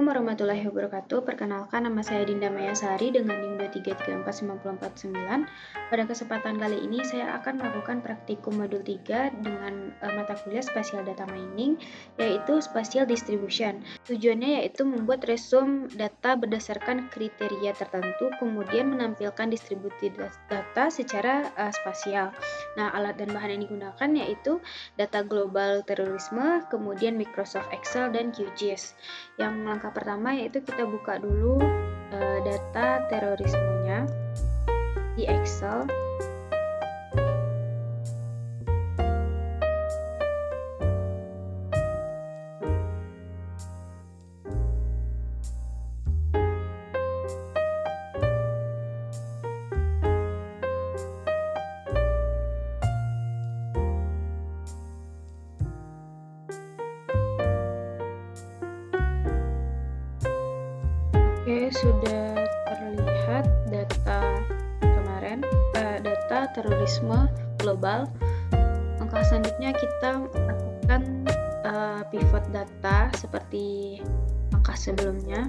Assalamualaikum warahmatullahi wabarakatuh. Perkenalkan, nama saya Dinda Mayasari dengan NIM 2334949. Pada kesempatan kali ini saya akan melakukan praktikum modul 3 dengan mata kuliah Spatial Data Mining, yaitu Spatial Distribution. Tujuannya yaitu membuat resume data berdasarkan kriteria tertentu, kemudian menampilkan distribusi data secara spasial. Nah, alat dan bahan yang digunakan yaitu data global terorisme, kemudian Microsoft Excel dan QGIS. Yang langkah pertama yaitu kita buka dulu data terorismenya di Excel. Oke, sudah terlihat data kemarin, data terorisme global. Langkah selanjutnya kita lakukan pivot data seperti langkah sebelumnya.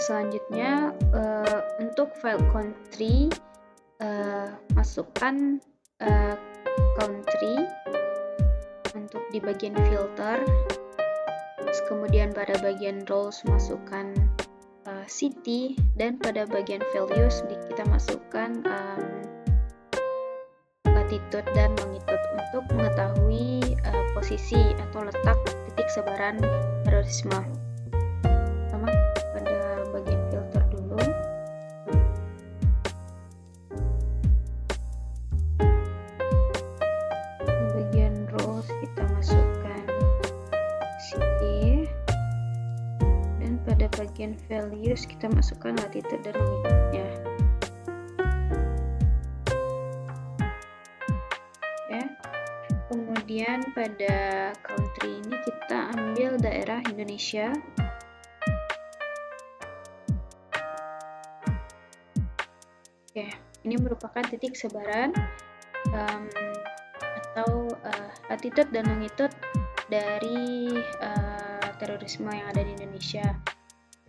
Selanjutnya untuk file country masukkan country untuk di bagian filter, kemudian pada bagian roles masukkan city, dan pada bagian values kita masukkan latitude dan longitude untuk mengetahui posisi atau letak titik sebaran terorisme. Bagian values kita masukkan latitude dan longitude-nya. Ya. Kemudian pada country ini kita ambil daerah Indonesia. Oke, ini merupakan titik sebaran atau latitude dan longitude dari terorisme yang ada di Indonesia.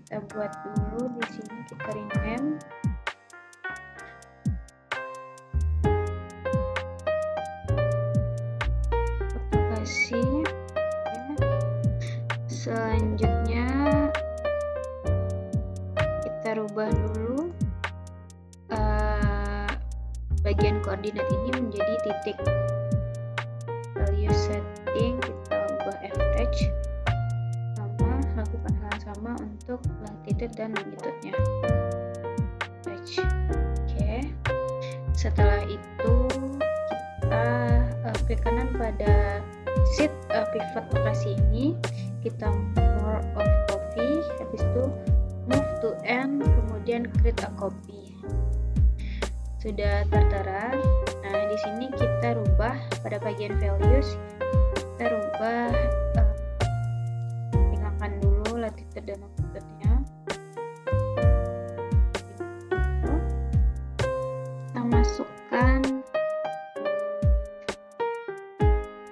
Kita buat dulu di sini, kita rename. Lokasi. Ya. Selanjutnya kita rubah dulu bagian koordinat ini menjadi titik. Value setting kita ubah average. Lakukan hal yang sama untuk latitude dan longitude-nya. Oke. Setelah itu kita klik kanan pada sheet pivot lokasi ini, kita more of copy, habis itu move to end, kemudian create a copy. Sudah tertera. Nah, di sini kita rubah pada bagian values, kita rubah latitude dan longitude-nya. Kita masukkan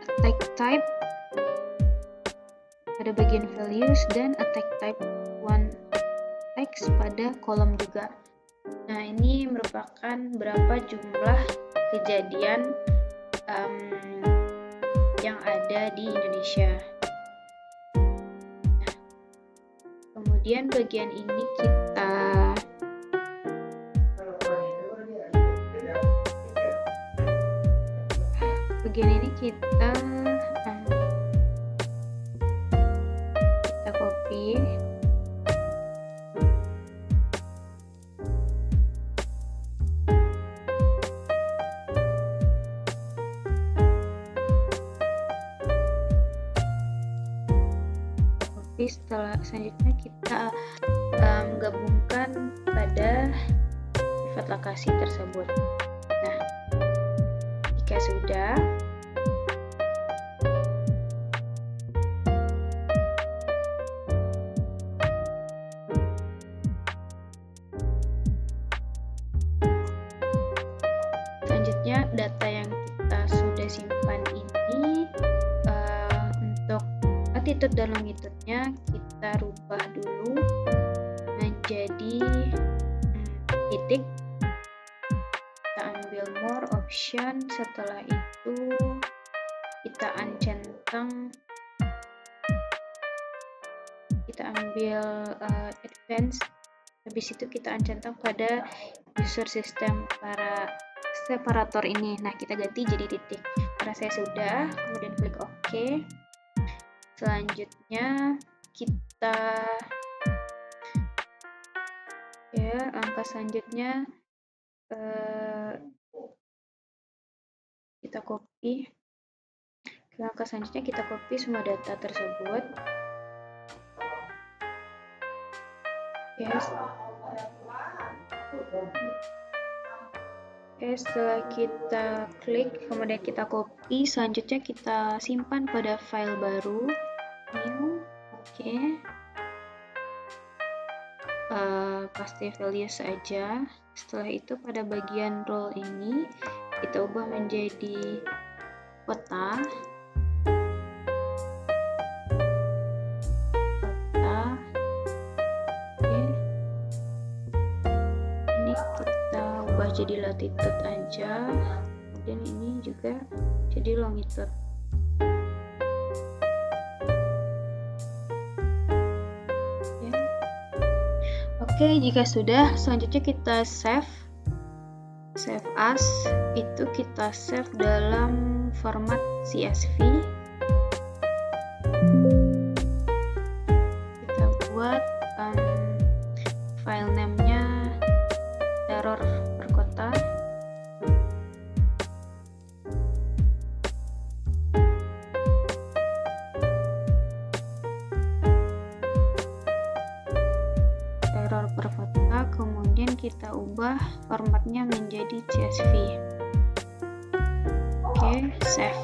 attack type pada bagian values dan attack type 1 text pada kolom juga. Nah, ini merupakan berapa jumlah kejadian yang ada di Indonesia. Kemudian bagian ini kita copy. Selanjutnya kita gabungkan pada pivot lokasi tersebut. Nah, sudah, selanjutnya data yang kita sudah simpan ini untuk latitude dan longitude-nya kita rubah dulu menjadi titik. Kita ambil more option, setelah itu kita uncentang, kita ambil advance, habis itu kita uncentang pada user system para separator ini. Nah, kita ganti jadi titik. Karena saya sudah, kemudian klik OK. Selanjutnya kita langkah selanjutnya kita copy. Langkah selanjutnya kita copy semua data tersebut. Setelah kita klik, kemudian kita copy, selanjutnya kita simpan pada file baru, new, paste value saja. Setelah itu pada bagian role ini kita ubah menjadi kota. Ini kita ubah jadi latitude aja, kemudian ini juga jadi longitude. Oke, jika sudah, selanjutnya kita save as, itu kita save dalam format CSV. Kita buat file name-nya error per kota. Kemudian kita ubah formatnya menjadi CSV. Save.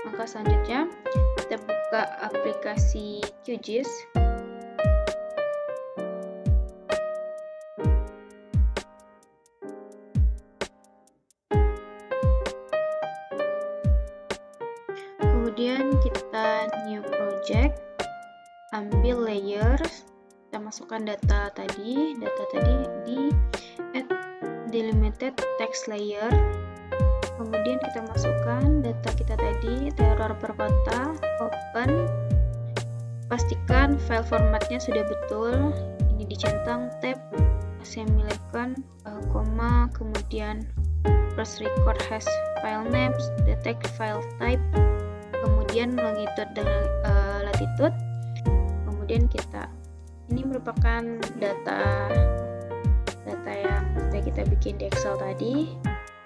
Langkah selanjutnya kita buka aplikasi QGIS. Kemudian kita new project, ambil layers, kita masukkan data tadi di add delimited text layer. Kemudian kita masukkan data kita tadi, teror per kota, open, pastikan file formatnya sudah betul, ini dicentang tab, semicolon, koma, kemudian first record has file names, detect file type, kemudian longitude dan latitude. Kemudian ini merupakan data yang sudah kita bikin di Excel tadi,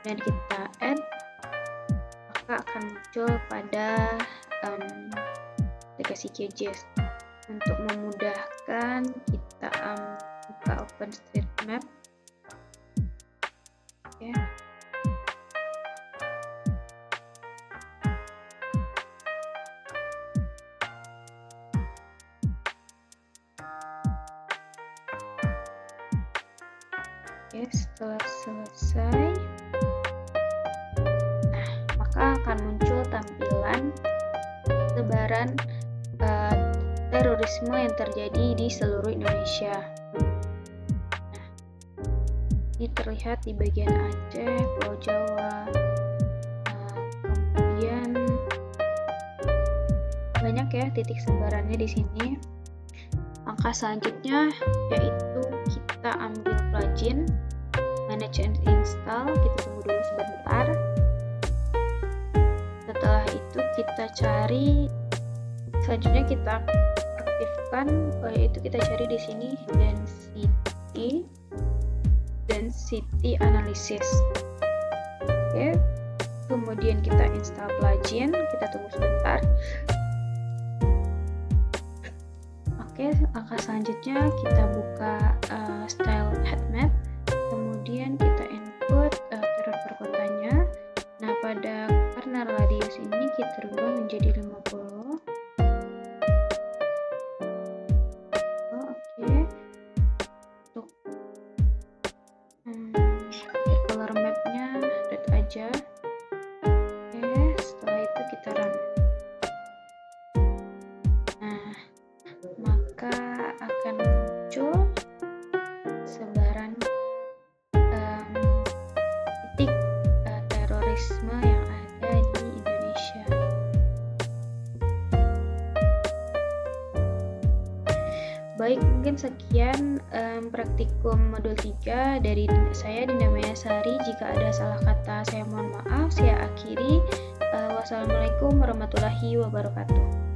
dan kita add, maka akan muncul pada aplikasi QGIS. Untuk memudahkan, kita buka OpenStreetMap. Setelah selesai, maka akan muncul tampilan sebaran terorisme yang terjadi di seluruh Indonesia. Ini terlihat di bagian Aceh, Pulau Jawa, kemudian banyak ya titik sebarannya di sini. Langkah selanjutnya yaitu kita ambil plugin, manage and install, kita tunggu dulu sebentar. Setelah itu kita cari, selanjutnya kita aktifkan, yaitu kita cari di sini density analysis. Kemudian kita install plugin, kita tunggu sebentar. Langkah selanjutnya kita buka style head map, kemudian kita input aja. Oke, setelah itu kita run. Nah, maka akan muncul sebaran titik terorisme yang ada di Indonesia. Baik, mungkin sekian praktikum modul 3 dari saya, Dinda Maya Sari. Jika ada salah kata, saya mohon maaf. Saya akhiri. Wassalamualaikum warahmatullahi wabarakatuh.